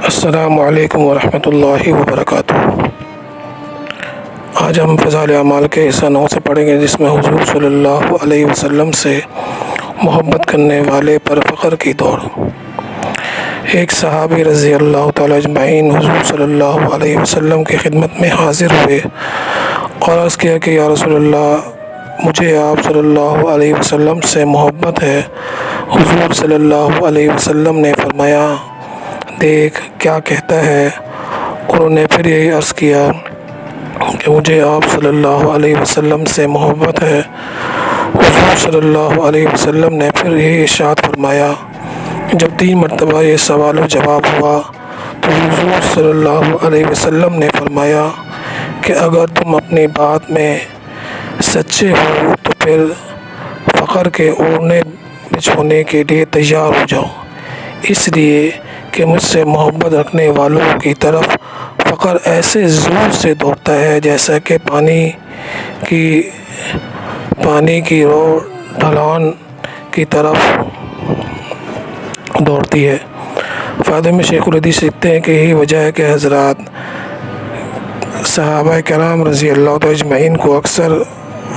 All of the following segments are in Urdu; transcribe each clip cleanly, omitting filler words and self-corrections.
السلام علیکم ورحمۃ اللہ وبرکاتہ۔ آج ہم فضائل اعمال کے حصہ 9 سے پڑھیں گے، جس میں حضور صلی اللہ علیہ وسلم سے محبت کرنے والے پر فخر کی دوڑ۔ ایک صحابی رضی اللہ تعالیٰ اجمعین حضور صلی اللہ علیہ وسلم کی خدمت میں حاضر ہوئے اور عرض کیا کہ یا رسول اللہ، مجھے آپ صلی اللہ علیہ وسلم سے محبت ہے۔ حضور صلی اللہ علیہ وسلم نے فرمایا، دیکھ کیا کہتا ہے۔ انہوں نے پھر یہی عرض کیا کہ مجھے آپ صلی اللہ علیہ وسلم سے محبت ہے۔ حضور صلی اللہ علیہ وسلم نے پھر یہی ارشاد فرمایا۔ جب 3 مرتبہ یہ سوال و جواب ہوا تو حضور صلی اللہ علیہ وسلم نے فرمایا کہ اگر تم اپنی بات میں سچے ہو تو پھر فخر کے اوڑھنے بچھونے کے لیے تیار ہو جاؤ، اس لیے کہ مجھ سے محبت رکھنے والوں کی طرف فخر ایسے زور سے دوڑتا ہے جیسا کہ پانی کی رو ڈھلان کی طرف دوڑتی ہے۔ فائدے میں شیخ الحدیث لکھتے ہیں کہ یہی وجہ ہے کہ حضرات صحابہ کرام رضی اللہ تعالیٰ اجمعین کو اکثر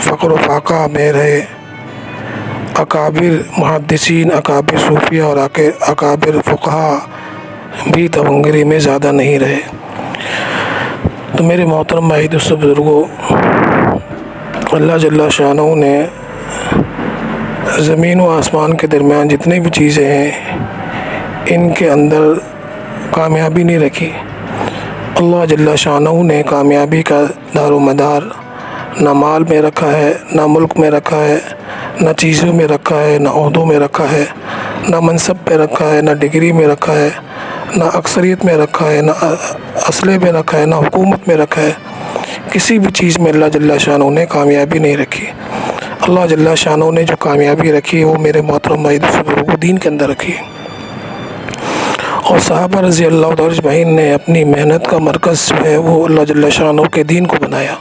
فقر و فاقہ میں رہے۔ اکابر محدثین، اکابر صوفیہ اور اکابر فقہا بھی تونگری میں زیادہ نہیں رہے۔ تو میرے محترم بھائی دوستو بزرگوں، اللہ جل شانہ نے زمین و آسمان کے درمیان جتنی بھی چیزیں ہیں ان کے اندر کامیابی نہیں رکھی۔ اللہ جل شانہ نے کامیابی کا دار و مدار نہ مال میں رکھا ہے، نہ ملک میں رکھا ہے، نہ چیزوں میں رکھا ہے، نہ عہدوں میں رکھا ہے، نہ منصب پہ رکھا ہے، نہ ڈگری میں رکھا ہے، نہ اکثریت میں رکھا ہے، نہ اسلحے میں رکھا ہے، نہ حکومت میں رکھا ہے۔ کسی بھی چیز میں اللہ جل شانہ نے کامیابی نہیں رکھی۔ اللہ جل شانہ نے جو کامیابی رکھی وہ میرے محترم بھائی دوستو دین کے اندر رکھی۔ اور صحابہ رضی اللہ تعالیٰ اجمعین نے اپنی محنت کا مرکز جو ہے وہ اللہ جل شانہ کے دین کو بنایا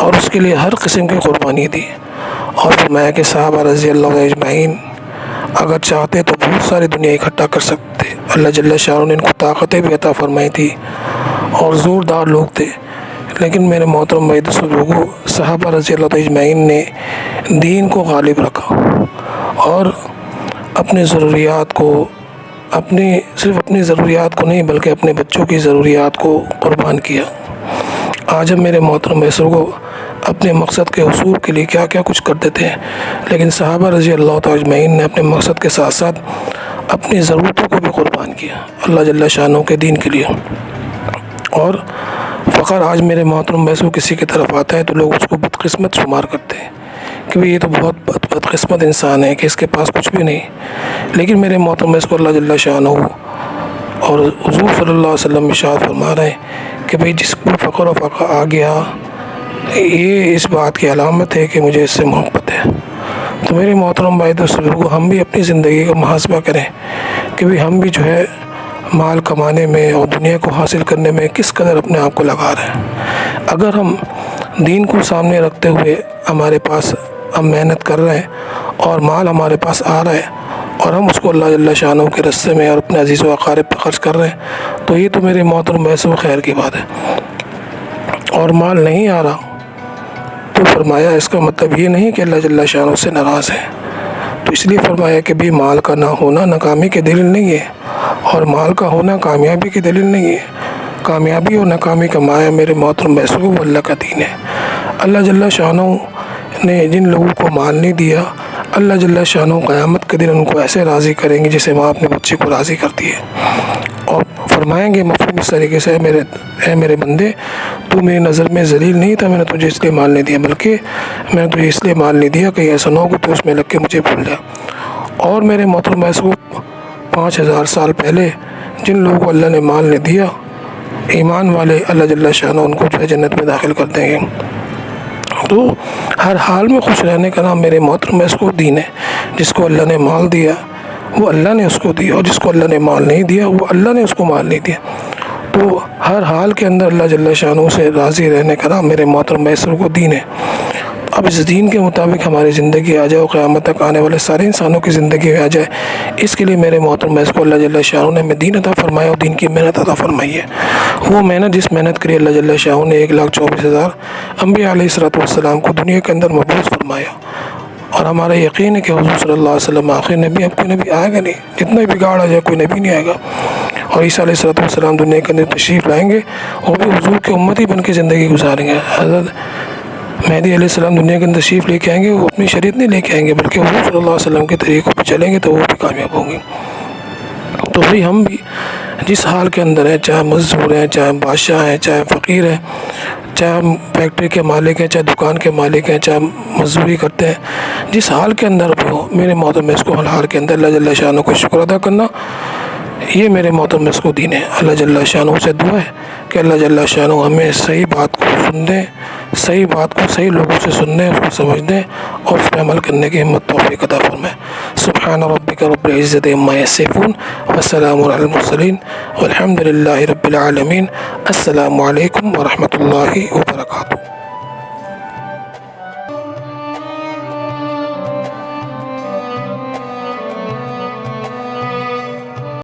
اور اس کے لیے ہر قسم کی قربانی دی۔ اور فرمایا کہ صحابہ رضی اللہ تعالیٰ اجمعین اگر چاہتے تو بہت ساری دنیا اکٹھا کر سکتے۔ اللہ جل شانہ نے ان کو طاقتیں بھی عطا فرمائی تھی اور زوردار لوگ تھے، لیکن میرے محترم بھائی دوستو لوگوں، صحابہ رضی اللہ تعالیٰ اجمعین نے دین کو غالب رکھا اور اپنی ضروریات کو صرف اپنی ضروریات کو نہیں بلکہ اپنے بچوں کی ضروریات کو قربان کیا۔ آج ہم میرے محترم بھائیوں کو اپنے مقصد کے حصول کے لیے کیا کیا کچھ کر دیتے ہیں، لیکن صحابہ رضی اللہ تعالیٰ اجمعین نے اپنے مقصد کے ساتھ ساتھ اپنی ضرورتوں کو بھی قربان کیا اللہ جل شانہ کے دین کے لیے۔ اور فخر آج میرے محترم بھائیوں کسی کی طرف آتا ہے تو لوگ اس کو بدقسمت شمار کرتے ہیں کہ یہ تو بہت بدقسمت انسان ہے کہ اس کے پاس کچھ بھی نہیں۔ لیکن میرے محترم بھائی کو اللہ جل شانہ اور حضور صلی اللہ علیہ وسلم ارشاد فرما رہے ہیں کہ جس کو فقر و فاقہ آ گیا یہ اس بات کی علامت ہے کہ مجھے اس سے محبت ہے۔ تو میرے محترم بھائی دوستو ہم بھی اپنی زندگی کا محاسبہ کریں کہ ہم بھی جو ہے مال کمانے میں اور دنیا کو حاصل کرنے میں کس قدر اپنے آپ کو لگا رہے ہیں۔ اگر ہم دین کو سامنے رکھتے ہوئے ہمارے پاس ہم محنت کر رہے ہیں اور مال ہمارے پاس آ رہا ہے اور ہم اس کو اللہ جل شانہ کے راستے میں اور اپنے عزیز و اقارب پر خرچ کر رہے ہیں تو یہ تو میرے محترم بھائیوں خیر کی بات ہے۔ اور مال نہیں آ رہا تو فرمایا اس کا مطلب یہ نہیں کہ اللہ جل شانہ سے ناراض ہے۔ تو اس لیے فرمایا کہ مال کا نہ ہونا ناکامی کی دلیل نہیں ہے اور مال کا ہونا کامیابی کی دلیل نہیں ہے۔ کامیابی اور ناکامی کا مایا میرے محترم بھائیوں وہ اللہ کا دین ہے۔ اللہ جل شانہ نے جن لوگوں کو مال نہیں دیا اللہ جل شانہ قیامت کے دن ان کو ایسے راضی کریں گے جسے ماں اپنے بچے کو راضی کرتی ہے اور فرمائیں گے مفہوم اس طریقے سے، اے میرے بندے تو میری نظر میں ذلیل نہیں تھا، میں نے تجھے اس لیے مال نہیں دیا بلکہ میں نے تجھے اس لیے مال نہیں دیا کہ ایسا نہ ہو کہ تو اس میں لگ کے مجھے بھول جائے۔ اور میرے محترم بھائیوں 5000 سال پہلے جن لوگوں کو اللہ نے مال نہیں دیا ایمان والے اللہ جل شانہ ان کو جو ہے جنت میں داخل کر دیں گے۔ تو ہر حال میں خوش رہنے کا نام میرے محترم اس کو دین ہے۔ جس کو اللہ نے مال دیا وہ اللہ نے اس کو دیا اور جس کو اللہ نے مال نہیں دیا وہ اللہ نے اس کو مال نہیں دیا۔ تو ہر حال کے اندر اللہ جل شانہ سے راضی رہنے کا نام میرے محترم بھائیوں کو دین ہے۔ اب اس دین کے مطابق ہماری زندگی آ جائے اور قیامت تک آنے والے سارے انسانوں کی زندگی میں آ جائے، اس کے لیے میرے محترم اس کو اللہ جل شاہ نے ہمیں دین عطا فرمایا اور دین کی محنت عطا فرمائی ہے۔ وہ محنت جس محنت کے لیے اللہ جل شاہ نے 1,24,000 انبیاء علیہ السلام کو دنیا کے اندر مبعوث فرمایا، اور ہمارا یقین ہے کہ حضور صلی اللہ علیہ وسلم آخر نبی، اب کوئی نبی آئے گا نہیں، جتنا بگاڑ آ جائے کوئی نبی نہیں آئے گا، اور عیسیٰ علیہ السلام دنیا کے اندر تشریف لائیں گے اور بھی حضور کے امتی بن کے زندگی گزاریں گے۔ حضرت مہدی علیہ السلام دنیا کے اندر تشریف لے کے آئیں گے، وہ اپنی شریعت نہیں لے کے آئیں گے بلکہ حضور صلی اللہ علیہ وسلم کے طریقوں پہ چلیں گے تو وہ بھی کامیاب ہوں گے۔ تو بھائی ہم بھی جس حال کے اندر ہیں، چاہے مزدور ہیں، چاہے بادشاہ ہیں، چاہے فقیر ہیں، چاہے ہم فیکٹری کے مالک ہیں، چاہے دکان کے مالک ہیں، چاہے مزدوری کرتے ہیں، جس حال کے اندر بھی ہو، میرے محترم اس کو حال کے اندر اللہ جل شانہ کو شکر ادا کرنا، یہ میرے محترم اس کو دین ہے۔ اللہ جل شانہ سے دعا ہے کہ اللہ جل شانہ ہمیں صحیح بات کو سن دیں، صحیح بات کو صحیح لوگوں سے سننے، اس کو سمجھنے اور اس پہ عمل کرنے کی ہمت توفیق عطا فرمائے۔ سبحان ربک رب العزت عما یصفون وسلام علی المرسلین والحمد للہ رب العالمین۔ السلام علیکم ورحمۃ اللہ وبرکاتہ۔